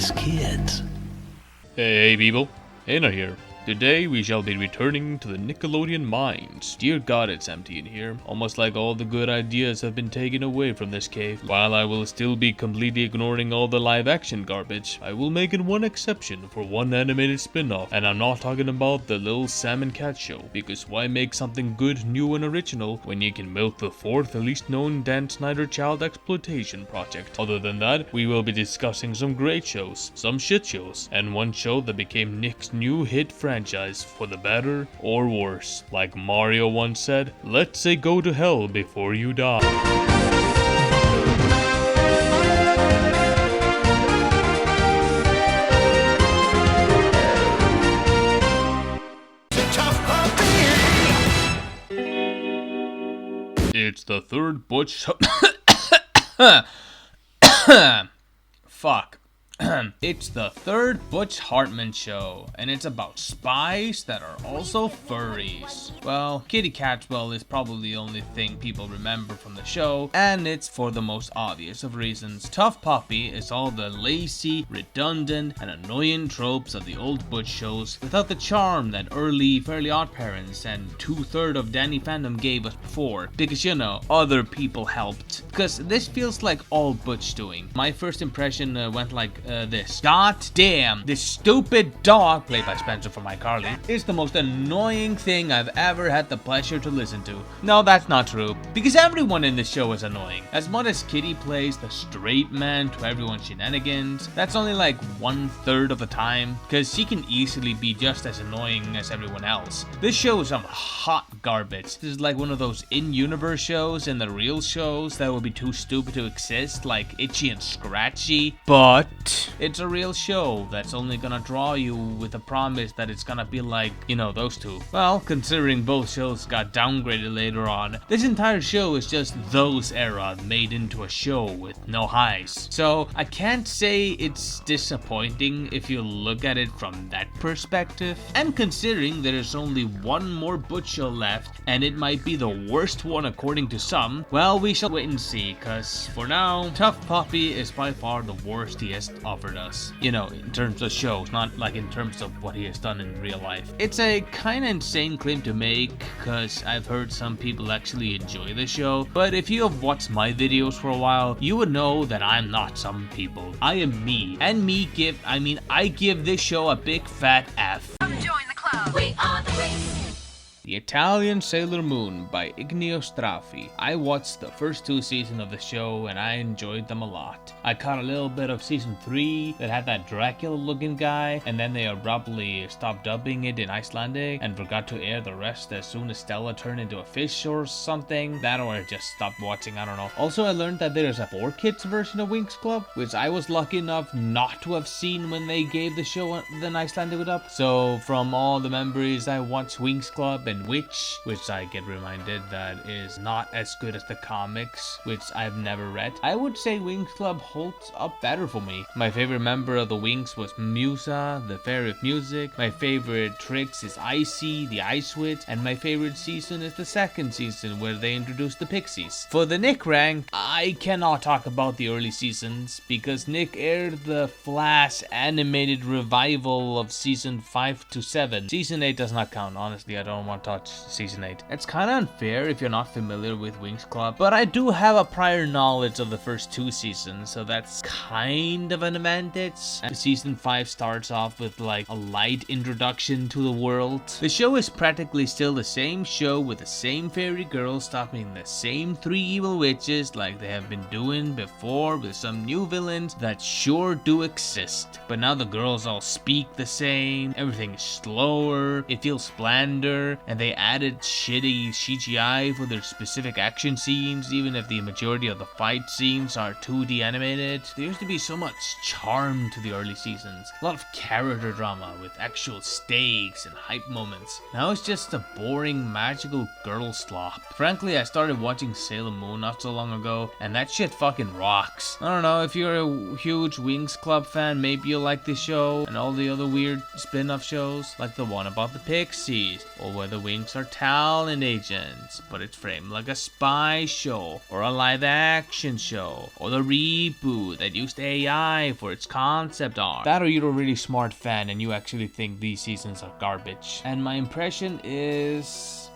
these kids. Hey people, Anna here. Today we shall be returning to the Nickelodeon mines. Dear God, it's empty in here. Almost like all the good ideas have been taken away from this cave. While I will still be completely ignoring all the live action garbage, I will make it one exception for one animated spin-off. And I'm not talking about the Little Sam and Cat show, because why make something good, new and original when you can milk the fourth least known Dan Snyder child exploitation project? Other than that, we will be discussing some great shows, some shit shows, and one show that became Nick's new hit franchise for the better or worse. Like Mario once said, let's say go to hell before you die. It's the third Butch... Fuck. It's the third Butch Hartman show, and it's about spies that are also furries. Well, Kitty Catchwell is probably the only thing people remember from the show, and it's for the most obvious of reasons. Tough Puppy is all the lazy, redundant, and annoying tropes of the old Butch shows without the charm that early Fairly Odd Parents and 2/3 of Danny Fandom gave us before, because you know, other people helped. Because this feels like all Butch doing. My first impression went like this. God damn, this stupid dog, played by Spencer from iCarly, is the most annoying thing I've ever had the pleasure to listen to. No, that's not true, because everyone in this show is annoying. As much as Kitty plays the straight man to everyone's shenanigans, that's only like 1/3 of the time, because she can easily be just as annoying as everyone else. This show is some hot garbage. This is like one of those in-universe shows and the real shows that would be too stupid to exist, like Itchy and Scratchy, but it's a real show that's only gonna draw you with the promise that it's gonna be like, you know, those two. Well, considering both shows got downgraded later on, this entire show is just those era made into a show with no highs. So I can't say it's disappointing if you look at it from that perspective. And considering there's only one more Butch show left, and it might be the worst one according to some, well, we shall wait and see, cause for now, Tough Puppy is by far the worst he has offered us. You know, in terms of shows, not like in terms of what he has done in real life. It's a kinda insane claim to make, cause I've heard some people actually enjoy the show, but if you have watched my videos for a while, you would know that I'm not some people. I am me, and I give this show a big fat F. Come join the club. We are the race. The Italian Sailor Moon by Igneo Straffi. I watched the first 2 seasons of the show and I enjoyed them a lot. I caught a little bit of season 3 that had that Dracula looking guy, and then they abruptly stopped dubbing it in Icelandic and forgot to air the rest as soon as Stella turned into a fish or something. That or I just stopped watching, I don't know. Also, I learned that there's a 4-kids version of Winx Club, which I was lucky enough not to have seen when they gave the show an Icelandic dub. So from all the memories, I watched Winx Club and which I get reminded that is not as good as the comics, which I've never read. I would say Winx Club holds up better for me. My favorite member of the Winx was Musa, the Fairy of Music. My favorite tricks is Icy, the Ice Witch, and my favorite season is the 2nd season where they introduced the Pixies. For the Nick rank, I cannot talk about the early seasons because Nick aired the Flash animated revival of season 5 to 7. Season 8 does not count, honestly. I don't want to touch season 8. It's kind of unfair if you're not familiar with Winx Club, but I do have a prior knowledge of the first 2 seasons, so that's kind of an advantage. And season 5 starts off with like a light introduction to the world. The show is practically still the same show with the same fairy girls stopping the same 3 evil witches like they have been doing before, with some new villains that sure do exist. But now the girls all speak the same, everything is slower, it feels blander, and they added shitty CGI for their specific action scenes, even if the majority of the fight scenes are 2D animated. There used to be so much charm to the early seasons, a lot of character drama with actual stakes and hype moments. Now it's just a boring magical girl slop. Frankly, I started watching Sailor Moon not so long ago, and that shit fucking rocks. I don't know, if you're a huge Winx Club fan, maybe you'll like this show and all the other weird spin-off shows like the one about the Pixies, or whether Winx are talent agents, but it's framed like a spy show, or a live action show, or the reboot that used AI for its concept art. That or you're a really smart fan and you actually think these seasons are garbage. And my impression is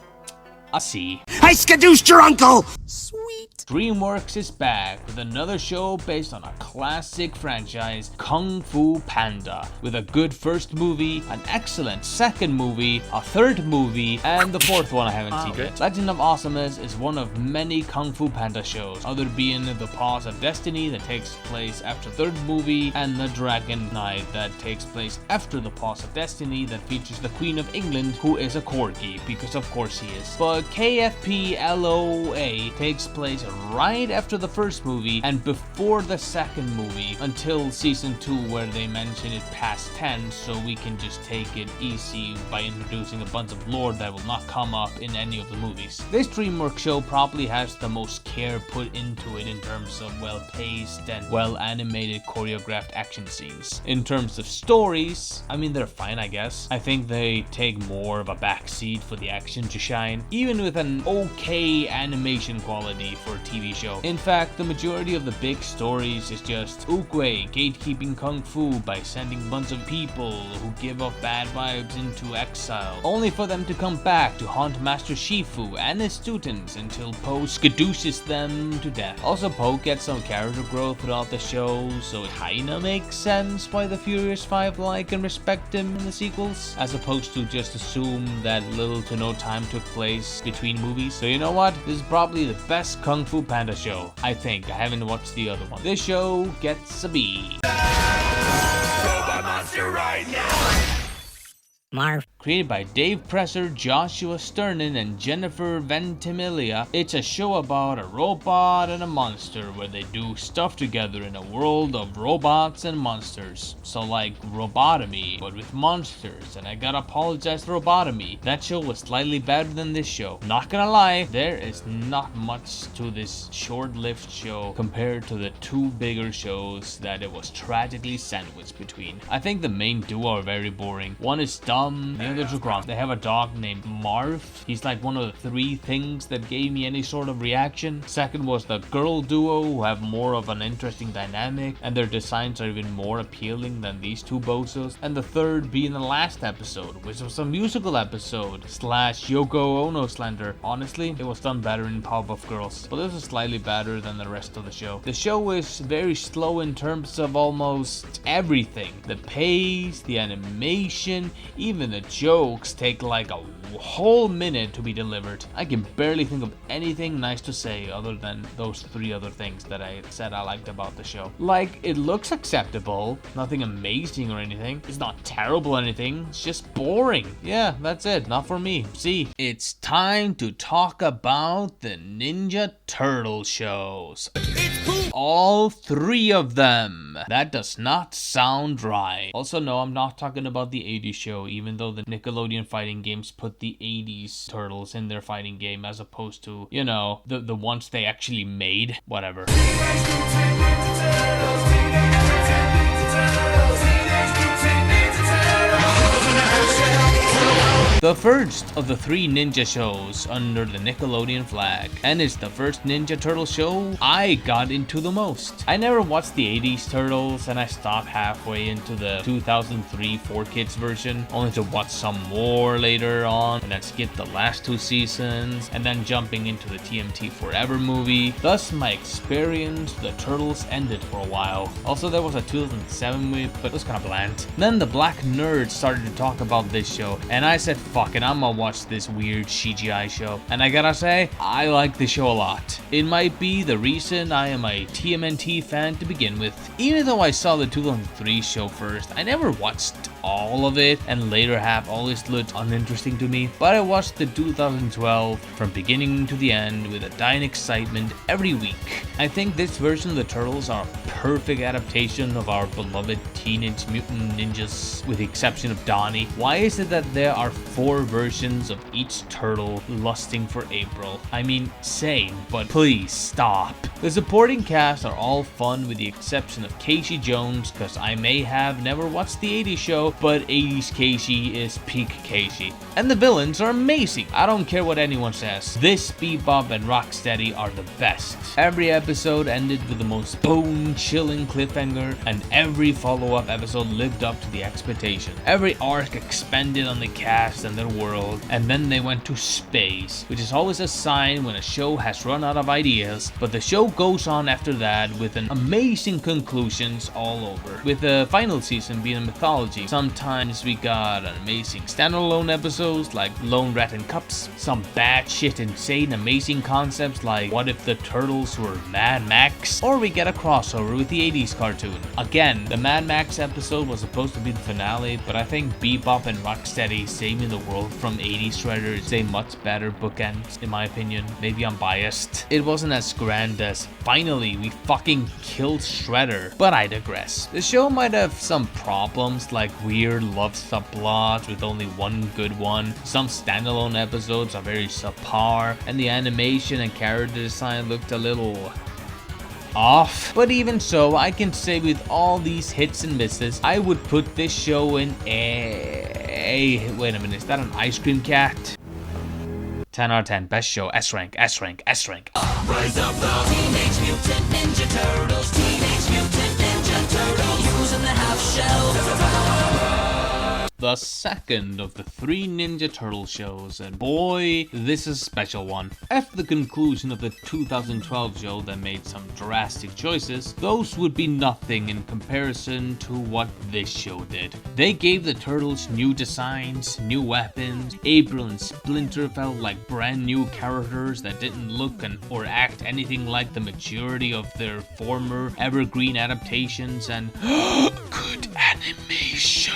a C. I skadooshed your uncle! Sweet. DreamWorks is back with another show based on a classic franchise, Kung Fu Panda, with a good first movie, an excellent second movie, a third movie, and the fourth one I haven't seen yet. Legend of Awesomeness is one of many Kung Fu Panda shows, other being The Paws of Destiny that takes place after the third movie, and The Dragon Knight that takes place after The Paws of Destiny that features the Queen of England, who is a corgi, because of course he is. But KFP LOA takes place right after the first movie and before the second movie until season 2, where they mention it past tense, so we can just take it easy by introducing a bunch of lore that will not come up in any of the movies. This DreamWorks show probably has the most care put into it in terms of well-paced and well-animated choreographed action scenes. In terms of stories, I mean, they're fine, I guess. I think they take more of a backseat for the action to shine, even with an okay animation quality for a TV show. In fact, the majority of the big stories is just Oogway gatekeeping Kung Fu by sending a bunch of people who give off bad vibes into exile, only for them to come back to haunt Master Shifu and his students until Po skadooshes them to death. Also, Po gets some character growth throughout the show, so it kinda makes sense why the Furious 5 like and respect him in the sequels, as opposed to just assume that little to no time took place between movies. So you know what? This is probably the best Kung Fu Panda show. I think. I haven't watched the other one. This show gets a B. Robot monster right now! Marv. Created by Dave Presser, Joshua Sternin, and Jennifer Ventimiglia, it's a show about a robot and a monster where they do stuff together in a world of robots and monsters. So like Robotomy, but with monsters, and I gotta apologize for Robotomy. That show was slightly better than this show. Not gonna lie, there is not much to this short-lived show compared to the two bigger shows that it was tragically sandwiched between. I think the main duo are very boring. One is dumb, the other's a grunt. They have a dog named Marv. He's like one of the three things that gave me any sort of reaction. Second was the girl duo, who have more of an interesting dynamic, and their designs are even more appealing than these two bozos. And the third being the last episode, which was a musical episode slash Yoko Ono slander. Honestly, it was done better in Powerpuff Girls, but this is slightly better than the rest of the show. The show is very slow in terms of almost everything. The pace, the animation, even the jokes take like a whole minute to be delivered. I can barely think of anything nice to say other than those three other things that I said I liked about the show. Like, it looks acceptable, nothing amazing or anything. It's not terrible or anything, it's just boring. Yeah, that's it, not for me. See, it's time to talk about the Ninja Turtle shows. All three of them. That does not sound right. Also, no, I'm not talking about the 80s show, even though the Nickelodeon fighting games put the 80s turtles in their fighting game as opposed to, you know, the ones they actually made. Whatever. The first of the three ninja shows under the Nickelodeon flag, and it's the first Ninja Turtle show I got into the most. I never watched the 80s Turtles, and I stopped halfway into the 2003 4Kids version, only to watch some more later on, and then skip the last two seasons, and then jumping into the TMNT Forever movie. Thus, my experience with the Turtles ended for a while. Also, there was a 2007 movie, but it was kind of bland. Then the Black Nerds started to talk about this show, and I said, fuck it, I'm gonna watch this weird CGI show. And I gotta say, I like the show a lot. It might be the reason I am a TMNT fan to begin with. Even though I saw the 2003 show first, I never watched all of it, and later half always looked uninteresting to me. But I watched the 2012 from beginning to the end with a dying excitement every week. I think this version of the Turtles are a perfect adaptation of our beloved Teenage Mutant Ninjas, with the exception of Donnie. Why is it that there are 4 versions of each turtle lusting for April? I mean, same, but please stop. The supporting cast are all fun with the exception of Casey Jones, because I may have never watched the 80s show, but 80s Casey is peak Casey. And the villains are amazing. I don't care what anyone says. This Bebop and Rocksteady are the best. Every episode ended with the most bone-chilling cliffhanger, and every follow-up episode lived up to the expectation. Every arc expanded on the cast and their world, and then they went to space, which is always a sign when a show has run out of ideas, but the show goes on after that with an amazing conclusions all over, with the final season being a mythology. Sometimes we got an amazing standalone episodes like Lone Rat and Cups, some bad shit insane amazing concepts like what if the turtles were Mad Max, or we get a crossover with the 80s cartoon. Again, the Mad Max episode was supposed to be the finale, but I think Bebop and Rocksteady saving the world from 80s Shredder is a much better bookend, in my opinion. Maybe I'm biased. It wasn't as grand as finally we fucking killed Shredder, but I digress. The show might have some problems like weird love subplots with only one good one. Some standalone episodes are very subpar, and the animation and character design looked a little off. But even so, I can say with all these hits and misses, I would put this show in a... Wait a minute, is that an ice cream cat? 10 out of 10, best show, S rank, S rank, S rank. Rise of the Teenage Mutant Ninja Turtles. Teenage Mutant Ninja Turtles. Using the half shell. The second of the 3 Ninja Turtle shows, and boy, this is a special one. After the conclusion of the 2012 show that made some drastic choices, those would be nothing in comparison to what this show did. They gave the Turtles new designs, new weapons. April and Splinter felt like brand new characters that didn't look or act anything like the maturity of their former evergreen adaptations, and good animation.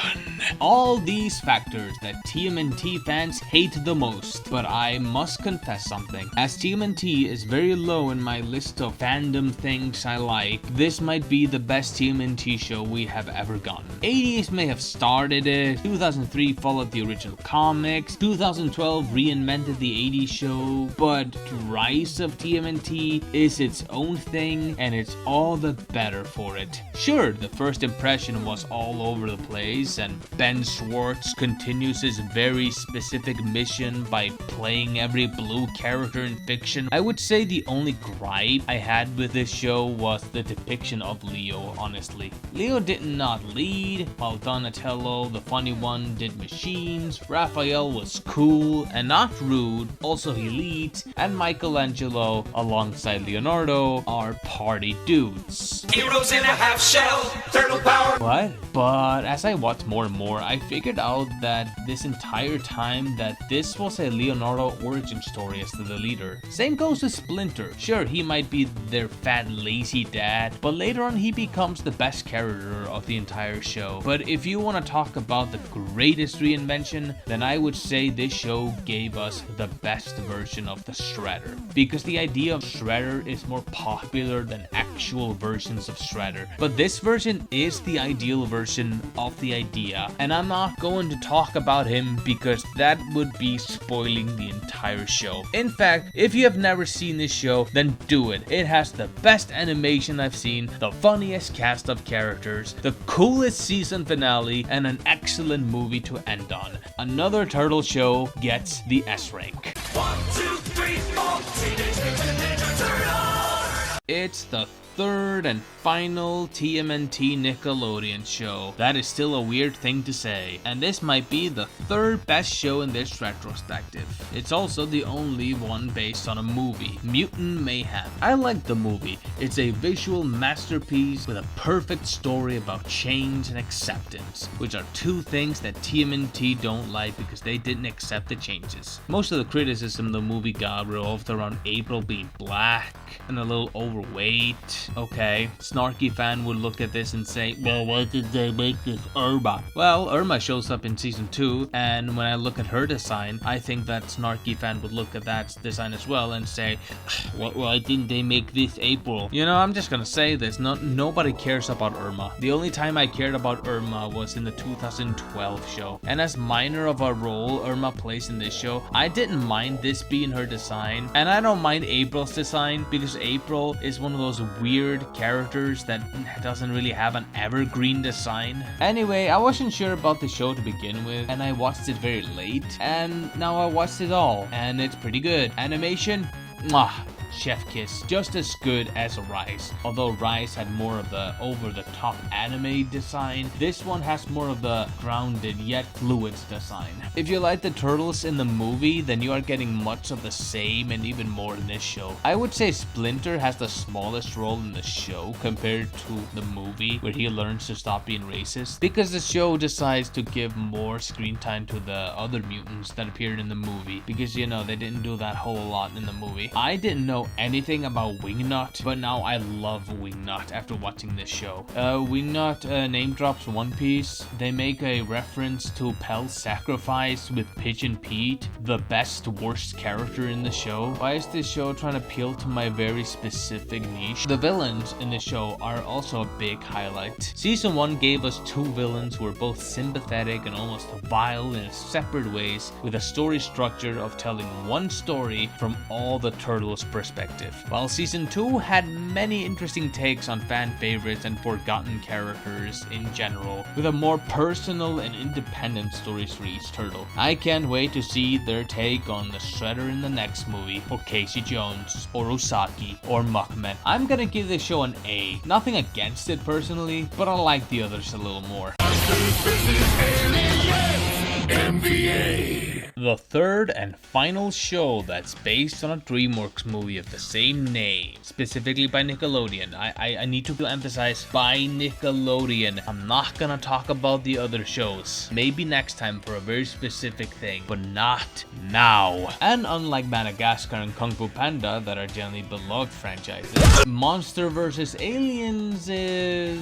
All these factors that TMNT fans hate the most, but I must confess something. As TMNT is very low in my list of fandom things I like, this might be the best TMNT show we have ever gotten. 80s may have started it, 2003 followed the original comics, 2012 reinvented the 80s show, but Rise of TMNT is its own thing, and it's all the better for it. Sure, the first impression was all over the place, and Ben Schwartz continues his very specific mission by playing every blue character in fiction. I would say the only gripe I had with this show was the depiction of Leo, honestly. Leo did not lead, while Donatello, the funny one, did machines. Raphael was cool and not rude, also he leads, and Michelangelo, alongside Leonardo, are party dudes. Heroes in a half shell. Turtle power. What? But as I watched more and more, I figured out that this entire time that this was a Leonardo origin story as to the leader. Same goes with Splinter. Sure, he might be their fat lazy dad, but later on he becomes the best character of the entire show. But if you want to talk about the greatest reinvention, then I would say this show gave us the best version of the Shredder, because the idea of Shredder is more popular than actual versions of Shredder. But this version is the ideal version of the idea, and I'm not going to talk about him because that would be spoiling the entire show. In fact, if you have never seen this show, then do it. It has the best animation I've seen, the funniest cast of characters, the coolest season finale, and an excellent movie to end on. Another turtle show gets the S rank. 1, 2, 3, 4. Teenage Mutant Ninja Turtles. It's the third and final TMNT Nickelodeon show. That is still a weird thing to say, and this might be the third best show in this retrospective. It's also the only one based on a movie, Mutant Mayhem. I like the movie. It's a visual masterpiece with a perfect story about change and acceptance, which are two things that TMNT don't like because they didn't accept the changes. Most of the criticism the movie got revolved around April being black and a little overweight. Okay, snarky fan would look at this and say, well, why did they make this Irma? Well, Irma shows up in season 2, and when I look at her design, I think that snarky fan would look at that design as well and say, why didn't they make this April? You know, I'm just gonna say this, nobody cares about Irma. The only time I cared about Irma was in the 2012 show, and as minor of a role Irma plays in this show, I didn't mind this being her design, and I don't mind April's design because April is one of those weird weird characters that doesn't really have an evergreen design. Anyway, I wasn't sure about the show to begin with, and I watched it very late, and now I watched it all, and it's pretty good. Animation, mwah, chef kiss, just as good as Rise. Although Rise had more of the over-the-top anime design, this one has more of the grounded yet fluid design. If you like the turtles in the movie, then you are getting much of the same and even more in this show. I would say Splinter has the smallest role in the show compared to the movie, where he learns to stop being racist, because the show decides to give more screen time to the other mutants that appeared in the movie, because you know, they didn't do that whole lot in the movie. I didn't know anything about Wingnut, but now I love Wingnut after watching this show. Wingnut name drops One Piece. They make a reference to Pell's sacrifice with Pigeon Pete, the best worst character in the show. Why is this show trying to appeal to my very specific niche? The villains in the show are also a big highlight. Season 1 gave us 2 villains who were both sympathetic and almost vile in separate ways, with a story structure of telling one story from all the turtles' perspective. While Season 2 had many interesting takes on fan favorites and forgotten characters in general, with a more personal and independent stories for each turtle. I can't wait to see their take on the Shredder in the next movie, or Casey Jones, or Osaki, or Muckman. I'm gonna give this show an A. Nothing against it personally, but I like the others a little more. The third and final show that's based on a DreamWorks movie of the same name, specifically by Nickelodeon. I need to emphasize by Nickelodeon. I'm not gonna talk about the other shows. Maybe next time for a very specific thing, but not now. And unlike Madagascar and Kung Fu Panda that are generally beloved franchises, Monster vs. Aliens is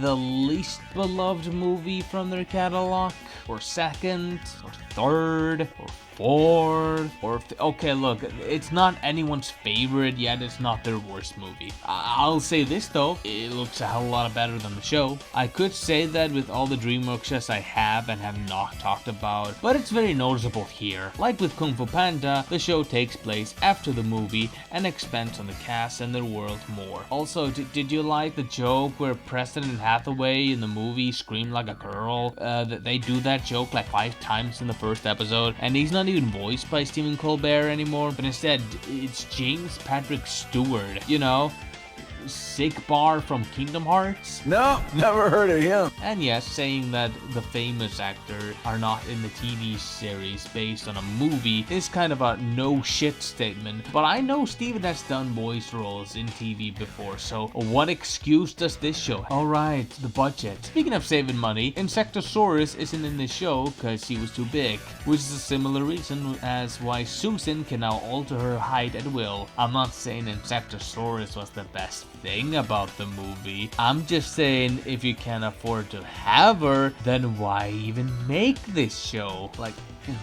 the least beloved movie from their catalog, or second, or third, or fourth, or okay, look, it's not anyone's favorite, yet it's not their worst movie. I'll say this though, it looks a hell of a lot better than the show. I could say that with all the DreamWorks shows I have and have not talked about, but it's very noticeable here. Like with Kung Fu Panda, the show takes place after the movie and expands on the cast and their world more. Also, did you like the joke where President Hathaway in the movie screamed like a girl? They do that joke like 5 times in the first episode, and he's not even voiced by Stephen Colbert anymore, but instead it's James Patrick Stewart, you know, Sigbar from Kingdom Hearts? No, never heard of him. And yes, saying that the famous actors are not in the TV series based on a movie is kind of a no shit statement, but I know Steven has done voice roles in TV before, so what excuse does this show have? Alright, the budget. Speaking of saving money, Insectosaurus isn't in this show because he was too big, which is a similar reason as why Susan can now alter her height at will. I'm not saying Insectosaurus was the best thing about the movie. I'm just saying, if you can afford to have her, then why even make this show? Like,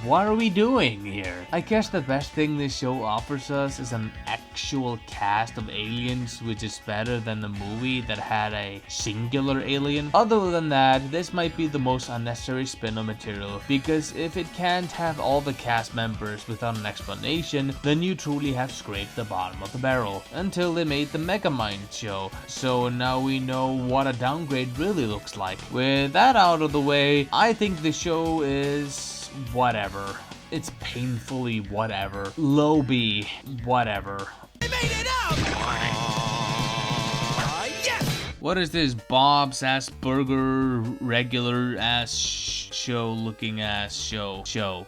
what are we doing here? I guess the best thing this show offers us is an actual cast of aliens, which is better than the movie that had a singular alien. Other than that, this might be the most unnecessary spin-off material, because if it can't have all the cast members without an explanation, then you truly have scraped the bottom of the barrel. Until they made the Megamind show, so now we know what a downgrade really looks like. With that out of the way, I think the show is whatever. It's painfully whatever. Low B, whatever. I made it up! Yes! What is this Bob's ass burger regular ass show looking ass show?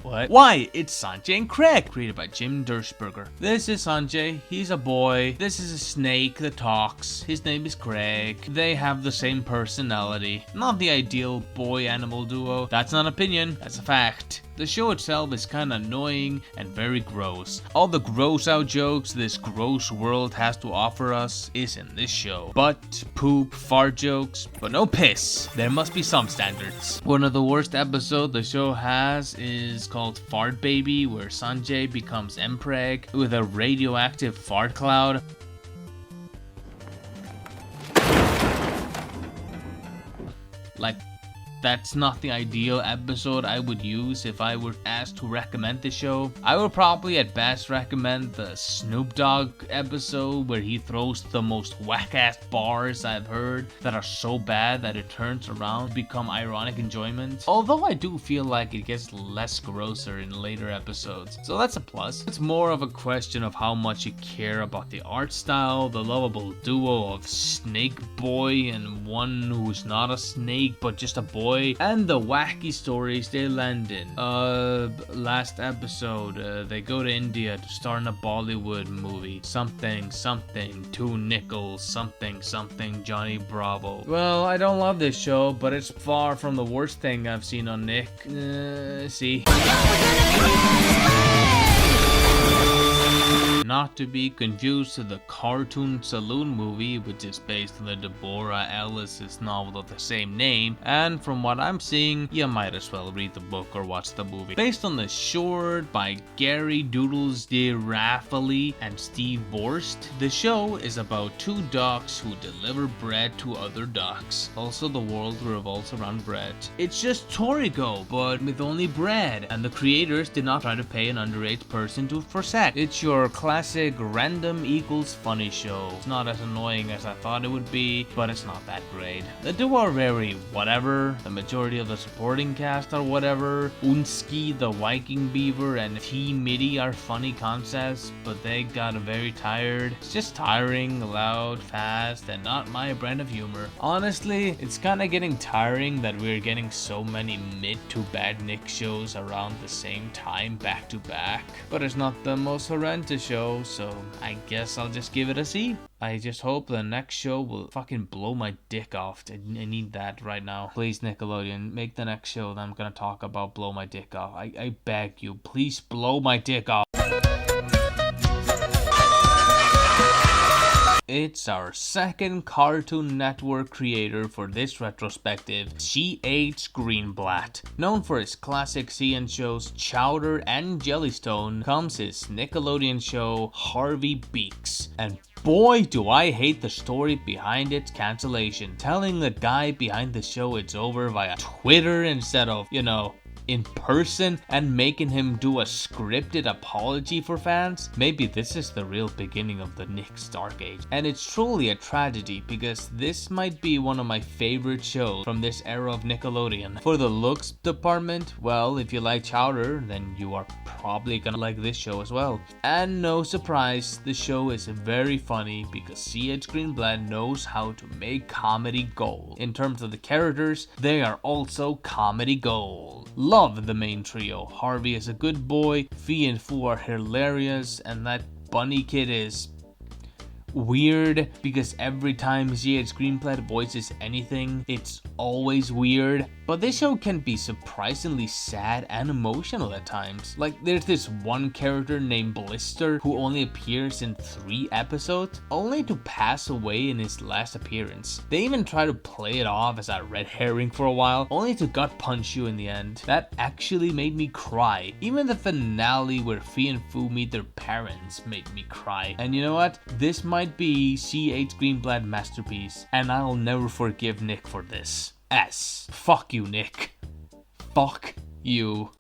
What? Why? It's Sanjay and Craig, created by Jim Dershberger. This is Sanjay, he's a boy. This is a snake that talks. His name is Craig. They have the same personality. Not the ideal boy-animal duo. That's not an opinion, that's a fact. The show itself is kinda annoying and very gross. All the gross out jokes this gross world has to offer us is in this show. Butt, poop, fart jokes, but no piss. There must be some standards. One of the worst episodes the show has is called Fart Baby, where Sanjay becomes Mpreg with a radioactive fart cloud. Like, that's not the ideal episode I would use if I were asked to recommend the show. I would probably at best recommend the Snoop Dogg episode where he throws the most whack-ass bars I've heard that are so bad that it turns around to become ironic enjoyment. Although I do feel like it gets less grosser in later episodes, so that's a plus. It's more of a question of how much you care about the art style, the lovable duo of Snake Boy and one who's not a snake but just a boy, and the wacky stories they land in. Last episode, they go to India to star in a Bollywood movie. Something, 2 nickels, something, Johnny Bravo. Well, I don't love this show, but it's far from the worst thing I've seen on Nick. See? Not to be confused to the cartoon Saloon movie, which is based on the Deborah Ellis's novel of the same name, and from what I'm seeing, you might as well read the book or watch the movie. Based on the short by Gary Doodles de Raffaele and Steve Borst, the show is about 2 ducks who deliver bread to other ducks. Also, the world revolves around bread. It's just Torigo, but with only bread, and the creators did not try to pay an underage person for sex. It's your classic random equals funny show. It's not as annoying as I thought it would be, but it's not that great. The duo are very whatever. The majority of the supporting cast are whatever. Unski the Viking Beaver and T-Mitty are funny concepts, but they got very tired. It's just tiring, loud, fast, and not my brand of humor. Honestly, it's kinda getting tiring that we're getting so many mid to bad Nick shows around the same time back to back. But it's not the most horrendous show, so I guess I'll just give it a C. I just hope the next show will fucking blow my dick off. I need that right now. Please, Nickelodeon, make the next show that I'm gonna talk about blow my dick off. I beg you, please blow my dick off. It's our second Cartoon Network creator for this retrospective, C.H. Greenblatt. Known for his classic CN shows Chowder and Jellystone, comes his Nickelodeon show Harvey Beaks. And boy, do I hate the story behind its cancellation. Telling the guy behind the show it's over via Twitter instead of, in person, and making him do a scripted apology for fans. Maybe this is the real beginning of the Nick's dark age. And it's truly a tragedy because this might be one of my favorite shows from this era of Nickelodeon. For the looks department, well, if you like Chowder, then you are probably gonna like this show as well. And no surprise, the show is very funny because C.H. Greenblatt knows how to make comedy gold. In terms of the characters, they are also comedy gold. Love the main trio. Harvey is a good boy, Fee and Foo are hilarious, and that bunny kid is weird because every time C.H. Greenblatt voices anything, it's always weird. But this show can be surprisingly sad and emotional at times. Like, there's this one character named Blister who only appears in 3 episodes, only to pass away in his last appearance. They even try to play it off as a red herring for a while, only to gut punch you in the end. That actually made me cry. Even the finale where Fee and Foo meet their parents made me cry. And you know what? This might be C.H. Greenblatt's masterpiece, and I'll never forgive Nick for this. S. Fuck you, Nick. Fuck you.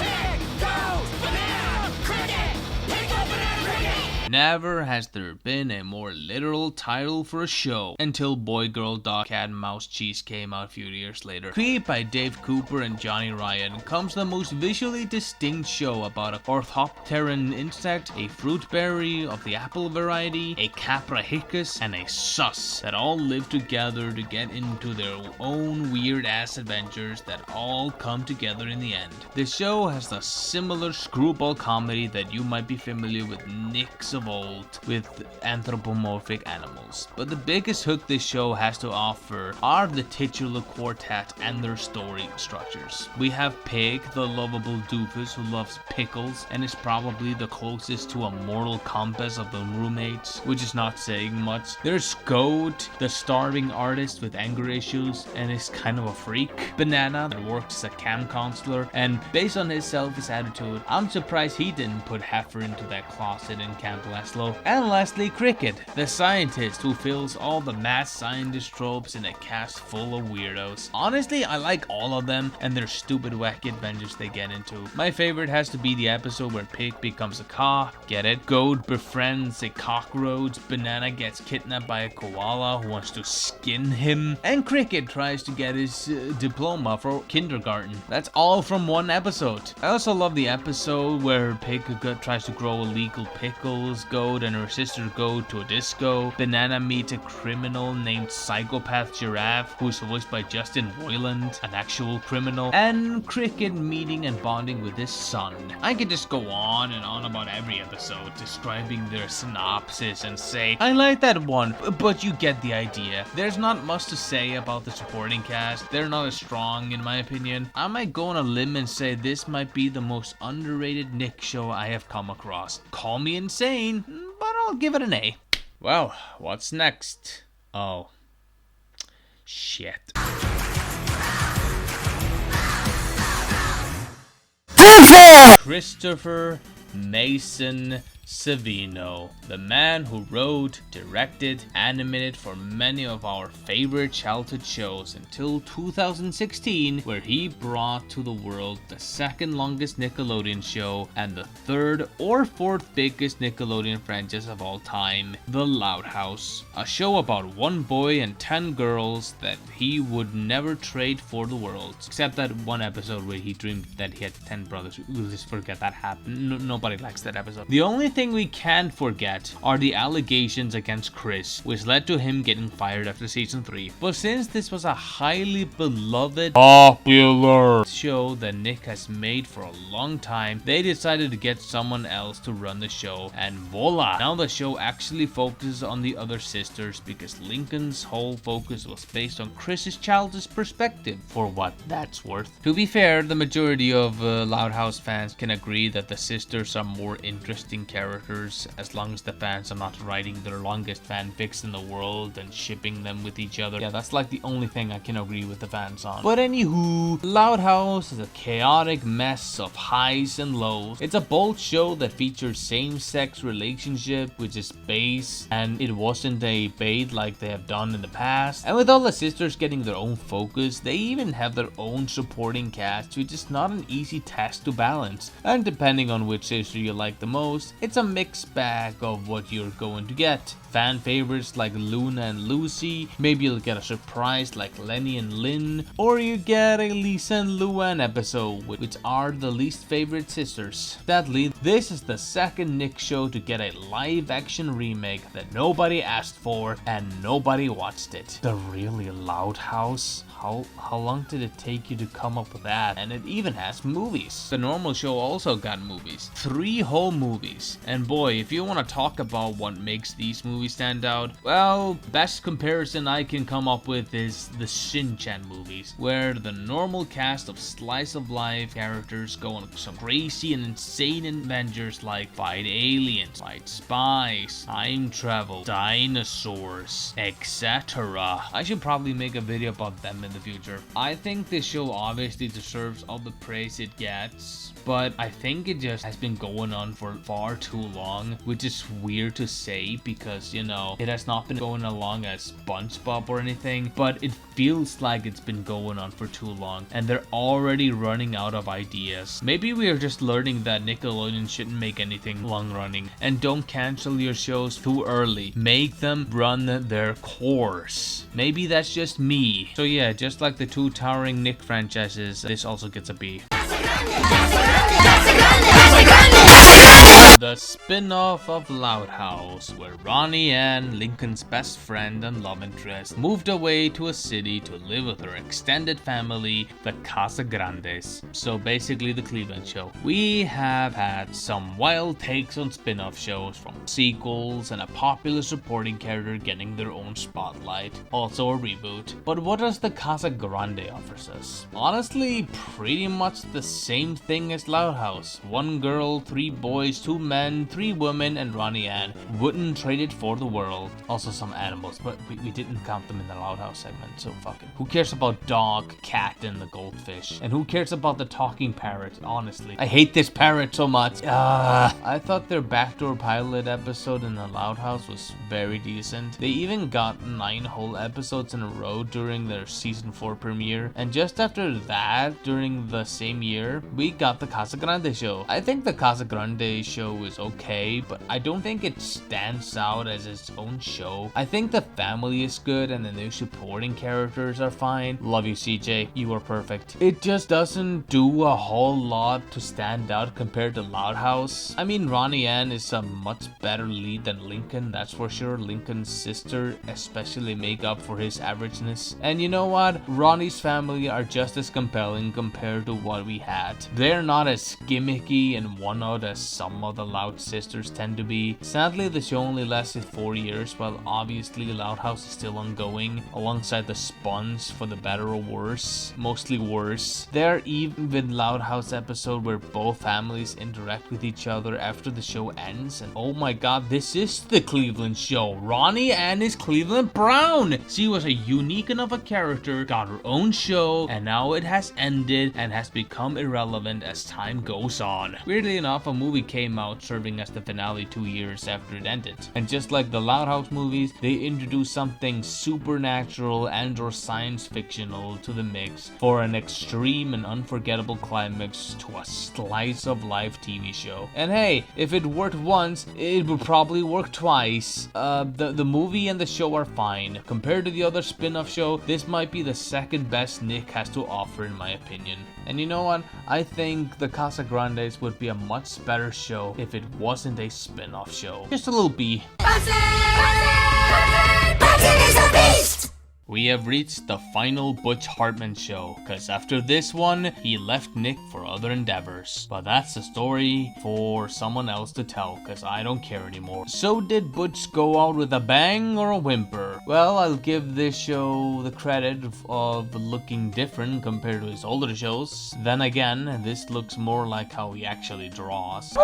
Never has there been a more literal title for a show until Boy Girl Dog Cat and Mouse Cheese came out a few years later. Created by Dave Cooper and Johnny Ryan, comes the most visually distinct show about a orthopteran insect, a fruit berry of the apple variety, a caprahicus, and a sus that all live together to get into their own weird ass adventures that all come together in the end. The show has a similar screwball comedy that you might be familiar with Nick's of old with anthropomorphic animals. But the biggest hook this show has to offer are the titular quartet and their story structures. We have Pig, the lovable doofus who loves pickles and is probably the closest to a moral compass of the roommates, which is not saying much. There's Goat, the starving artist with anger issues and is kind of a freak. Banana, that works as a camp counselor, and based on his selfish attitude, I'm surprised he didn't put Heifer into that closet in Camp Laszlo. And lastly, Cricket, the scientist who fills all the mad scientist tropes in a cast full of weirdos. Honestly, I like all of them and their stupid wacky adventures they get into. My favorite has to be the episode where Pig becomes a cock, get it? Goat befriends a cockroach, Banana gets kidnapped by a koala who wants to skin him, and Cricket tries to get his diploma for kindergarten. That's all from one episode. I also love the episode where Pig tries to grow illegal pickles, Goat and her sister go to a disco, Banana meets a criminal named Psychopath Giraffe who's voiced by Justin Roiland, an actual criminal, and Cricket meeting and bonding with his son. I could just go on and on about every episode, describing their synopsis and say, I like that one, but you get the idea. There's not much to say about the supporting cast. They're not as strong in my opinion. I might go on a limb and say this might be the most underrated Nick show I have come across. Call me insane, but I'll give it an A. Well, what's next? Oh, shit. Christopher Mason Savino, the man who wrote, directed, animated for many of our favorite childhood shows until 2016, where he brought to the world the second longest Nickelodeon show and the third or fourth biggest Nickelodeon franchise of all time, The Loud House, a show about one boy and 10 girls that he would never trade for the world, except that one episode where he dreamed that he had 10 brothers. We'll just forget that happened. Nobody likes that episode. The only thing we can't forget are the allegations against Chris, which led to him getting fired after season 3. But since this was a highly beloved, popular show that Nick has made for a long time, they decided to get someone else to run the show, and voila! Now the show actually focuses on the other sisters because Lincoln's whole focus was based on Chris's childhood perspective, for what that's worth. To be fair, the majority of Loud House fans can agree that the sisters are more interesting characters, as long as the fans are not writing their longest fanfics in the world and shipping them with each other. Yeah, that's like the only thing I can agree with the fans on. But anywho, Loud House is a chaotic mess of highs and lows. It's a bold show that features same-sex relationship, which is base, and it wasn't a bait like they have done in the past. And with all the sisters getting their own focus, they even have their own supporting cast, which is not an easy task to balance. And depending on which sister you like the most, it's a mixed bag of what you're going to get. Fan favorites like Luna and Lucy, maybe you'll get a surprise like Lenny and Lynn, or you get a Lisa and Luann episode, which are the least favorite sisters. Sadly, this is the second Nick show to get a live action remake that nobody asked for and nobody watched it. The really Loud House? How long did it take you to come up with that? And it even has movies. The normal show also got movies. 3 whole movies. And boy, if you want to talk about what makes these movies stand out, well, best comparison I can come up with is the Shin-Chan movies, where the normal cast of slice of life characters go on some crazy and insane adventures like fight aliens, fight spies, time travel, dinosaurs, etc. I should probably make a video about them in the future. I think this show obviously deserves all the praise it gets, but I think it just has been going on for far too long, which is weird to say because, you know, it has not been going along as SpongeBob or anything, but it feels like it's been going on for too long and they're already running out of ideas. Maybe we are just learning that Nickelodeon shouldn't make anything long running, and don't cancel your shows too early. Make them run their course. Maybe that's just me. So yeah, just like the 2 towering Nick franchises, this also gets a B. The spin-off of Loud House, where Ronnie Ann, Lincoln's best friend and love interest, moved away to a city to live with her extended family, the Casagrandes. So basically the Cleveland show. We have had some wild takes on spin-off shows, from sequels and a popular supporting character getting their own spotlight, also a reboot. But what does the Casagrande offers us? Honestly, pretty much the same thing as Loud House. 1 girl, 3 boys, 2 men men, 3 women, and Ronnie Ann. Wouldn't trade it for the world. Also some animals, but we didn't count them in the Loud House segment, so fuck it. Who cares about dog, cat, and the goldfish? And who cares about the talking parrot, honestly? I hate this parrot so much. I thought their backdoor pilot episode in the Loud House was very decent. They even got 9 whole episodes in a row during their season 4 premiere, and just after that, during the same year, we got the Casagrandes show. I think the Casagrandes show is okay, but I don't think it stands out as its own show. I think the family is good and the new supporting characters are fine. Love you, CJ. You are perfect. It just doesn't do a whole lot to stand out compared to Loud House. I mean, Ronnie Ann is a much better lead than Lincoln, that's for sure. Lincoln's sister especially make up for his averageness. And you know what? Ronnie's family are just as compelling compared to what we had. They're not as gimmicky and one-note as some of the Loud sisters tend to be. Sadly, the show only lasted 4 years, while obviously Loud House is still ongoing, alongside the Spuns for the better or worse. Mostly worse. There even with Loud House episode where both families interact with each other after the show ends, and oh my god, this is the Cleveland show. Ronnie Ann is Cleveland Brown. She was a unique enough a character, got her own show, and now it has ended and has become irrelevant as time goes on. Weirdly enough, a movie came out serving as the finale 2 years after it ended. And just like the Loud House movies, they introduced something supernatural and or science fictional to the mix for an extreme and unforgettable climax to a slice of life TV show. And hey, if it worked once, it would probably work twice. The movie and the show are fine. Compared to the other spin-off show, this might be the second best Nick has to offer in my opinion. And you know what? I think the Casagrandes would be a much better show if it wasn't a spin-off show. Just a little B. Bunsen is a beast! We have reached the final Butch Hartman show, cause after this one, he left Nick for other endeavors. But that's a story for someone else to tell, cause I don't care anymore. So did Butch go out with a bang or a whimper? Well, I'll give this show the credit of looking different compared to his older shows. Then again, this looks more like how he actually draws.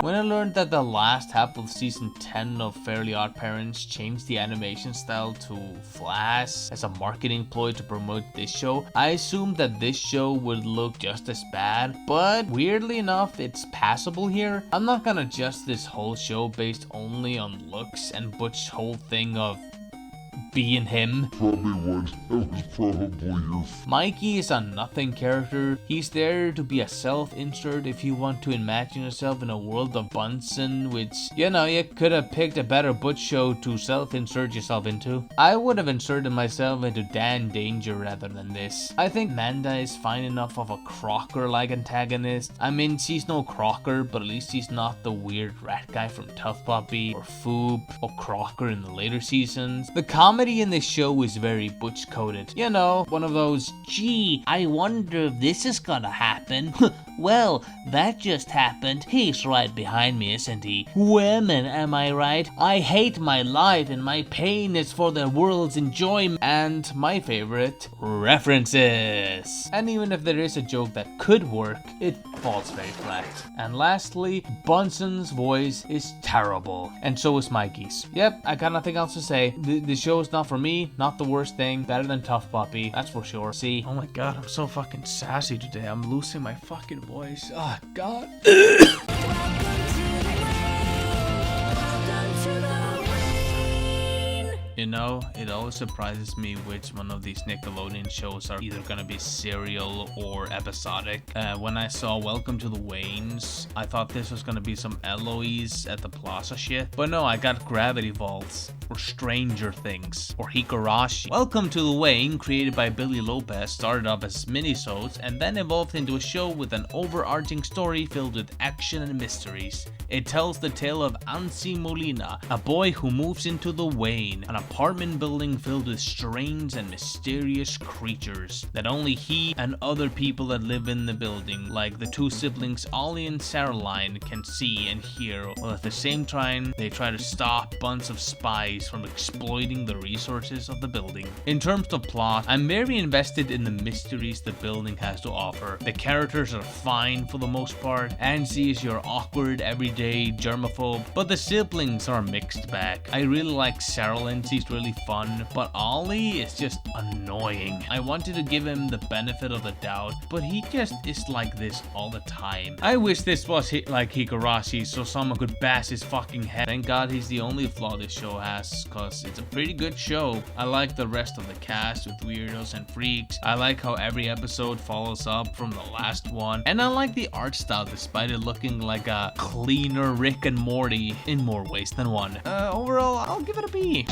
When I learned that the last half of season 10 of Fairly Odd Parents changed the animation style to Flash as a marketing ploy to promote this show, I assumed that this show would look just as bad, but weirdly enough, it's passable here. I'm not gonna judge this whole show based only on looks and Butch's whole thing of being him. Probably would. That was probably your Mikey is a nothing character. He's there to be a self-insert if you want to imagine yourself in a world of Bunsen, which, you know, you could have picked a better Butch show to self-insert yourself into. I would have inserted myself into Dan Danger rather than this. I think Panda is fine enough of a Crocker-like antagonist. I mean, she's no Crocker, but at least she's not the weird rat guy from Tough Puppy, or Foop, or Crocker in the later seasons. The comedy in this show is very Butch coded. You know, one of those, gee, I wonder if this is gonna happen. Well, that just happened. He's right behind me, isn't he? Women, am I right? I hate my life and my pain is for the world's enjoyment. And my favorite, references. And even if there is a joke that could work, it falls very flat. And lastly, Bunsen's voice is terrible. And so is Mikey's. Yep, I got nothing else to say. The show is not for me, not the worst thing. Better than Tough Puppy, that's for sure. See? Oh my god, I'm so fucking sassy today. I'm losing my fucking voice. Oh god. You know, it always surprises me which one of these Nickelodeon shows are either gonna be serial or episodic. When I saw Welcome to the Waynes, I thought this was gonna be some Eloise at the Plaza shit. But no, I got Gravity Falls, or Stranger Things, or Higurashi. Welcome to the Wayne, created by Billy Lopez, started off as minisodes and then evolved into a show with an overarching story filled with action and mysteries. It tells the tale of Ansi Molina, a boy who moves into the Wayne, an apartment building filled with strange and mysterious creatures that only he and other people that live in the building, like the two siblings Ollie and Caroline, can see and hear, while at the same time they try to stop a bunch of spies employees from exploiting the resources of the building. In terms of plot, I'm very invested in the mysteries the building has to offer. The characters are fine for the most part. Angie is your awkward, everyday germaphobe, but the siblings are a mixed bag. I really like Cyril and she's really fun, but Ollie is just annoying. I wanted to give him the benefit of the doubt, but he just is like this all the time. I wish this was like Higurashi so someone could bash his fucking head. Thank God he's the only flaw this show has, cause it's a pretty good show. I like the rest of the cast with weirdos and freaks. I like how every episode follows up from the last one, and I like the art style despite it looking like a cleaner Rick and Morty in more ways than one. Overall, I'll give it a B.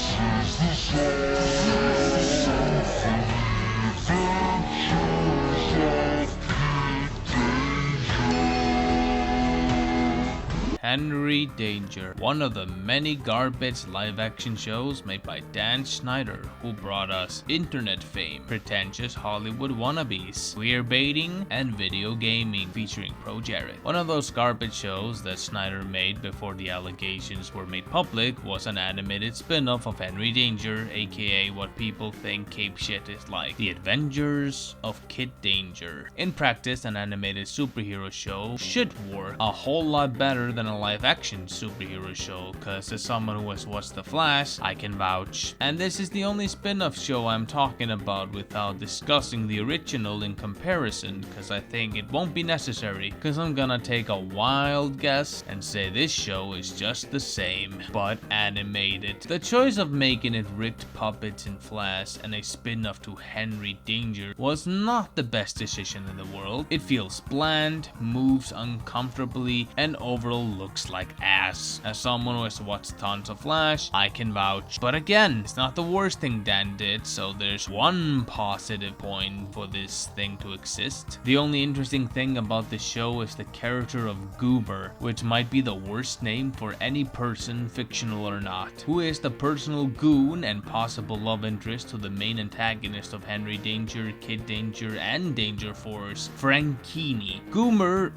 Henry Danger, one of the many garbage live-action shows made by Dan Schneider, who brought us internet fame, pretentious Hollywood wannabes, queerbaiting, and video gaming featuring Pro Jared. One of those garbage shows that Schneider made before the allegations were made public was an animated spin-off of Henry Danger, aka what people think Cape Shit is like, The Adventures of Kid Danger. In practice, an animated superhero show should work a whole lot better than a live-action superhero show, cause as someone who has watched The Flash, I can vouch. And this is the only spin-off show I'm talking about without discussing the original in comparison, cause I think it won't be necessary, cause I'm gonna take a wild guess and say this show is just the same, but animated. The choice of making it ripped puppets in Flash and a spin-off to Henry Danger was not the best decision in the world. It feels bland, moves uncomfortably, and overall looks like ass. As someone who has watched tons of Flash, I can vouch. But again, it's not the worst thing Dan did, so there's one positive point for this thing to exist. The only interesting thing about the show is the character of Goober, which might be the worst name for any person, fictional or not, who is the personal goon and possible love interest to the main antagonist of Henry Danger, Kid Danger, and Danger Force, Frankini. Goomer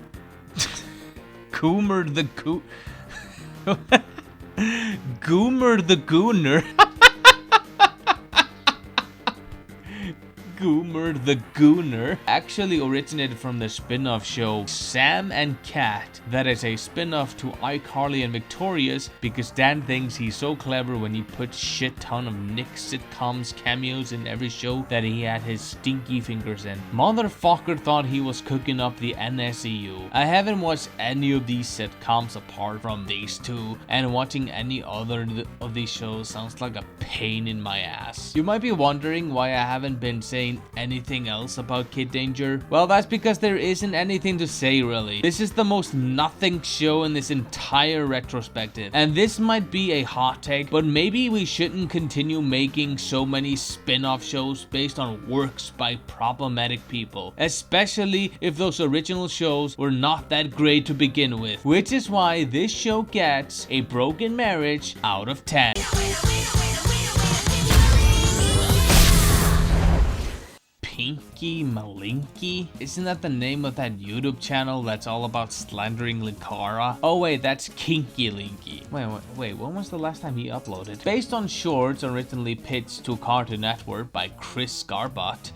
the Goomer the Gooner. Goomer the Gooner actually originated from the spin-off show Sam and Cat, that is a spin-off to iCarly and Victorious, because Dan thinks he's so clever when he puts shit ton of Nick sitcoms cameos in every show that he had his stinky fingers in. Motherfucker thought he was cooking up the NSEU. I haven't watched any of these sitcoms apart from these two, and watching any other of these shows sounds like a pain in my ass. You might be wondering why I haven't been saying anything else about Kid Danger. Well, that's because there isn't anything to say really. This is the most nothing show in this entire retrospective, and this might be a hot take, but maybe we shouldn't continue making so many spin-off shows based on works by problematic people, especially if those original shows were not that great to begin with, which is why this show gets a broken marriage out of 10. Pinky Malinky? Isn't that the name of that YouTube channel that's all about slandering Linkara? Oh wait, that's Kinky Linky. Wait, when was the last time he uploaded? Based on shorts originally pitched to Cartoon Network by Chris Garbott.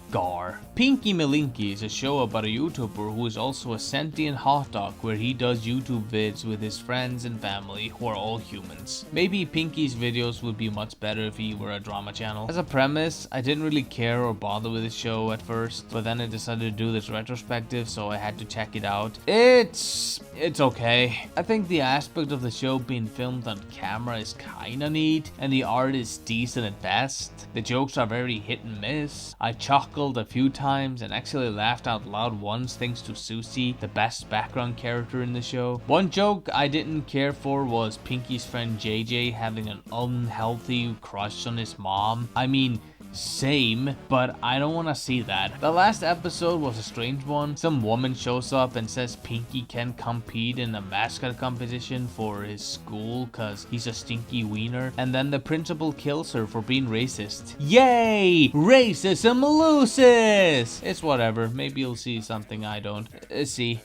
Gar. Pinky Malinky is a show about a YouTuber who is also a sentient hot dog, where he does YouTube vids with his friends and family who are all humans. Maybe Pinky's videos would be much better if he were a drama channel. As a premise, I didn't really care or bother with the show at first, but then I decided to do this retrospective, so I had to check it out. It's okay. I think the aspect of the show being filmed on camera is kinda neat, and the art is decent at best. The jokes are very hit and miss. I chuckled a few times and actually laughed out loud once thanks to Susie, the best background character in the show. One joke I didn't care for was Pinky's friend JJ having an unhealthy crush on his mom. I mean, same, but I don't want to see that. The last episode was a strange one. Some woman shows up and says Pinky can compete in a mascot competition for his school cause he's a stinky wiener, and then the principal kills her for being racist. Yay! Racism loses! It's whatever, maybe you'll see something I don't. See.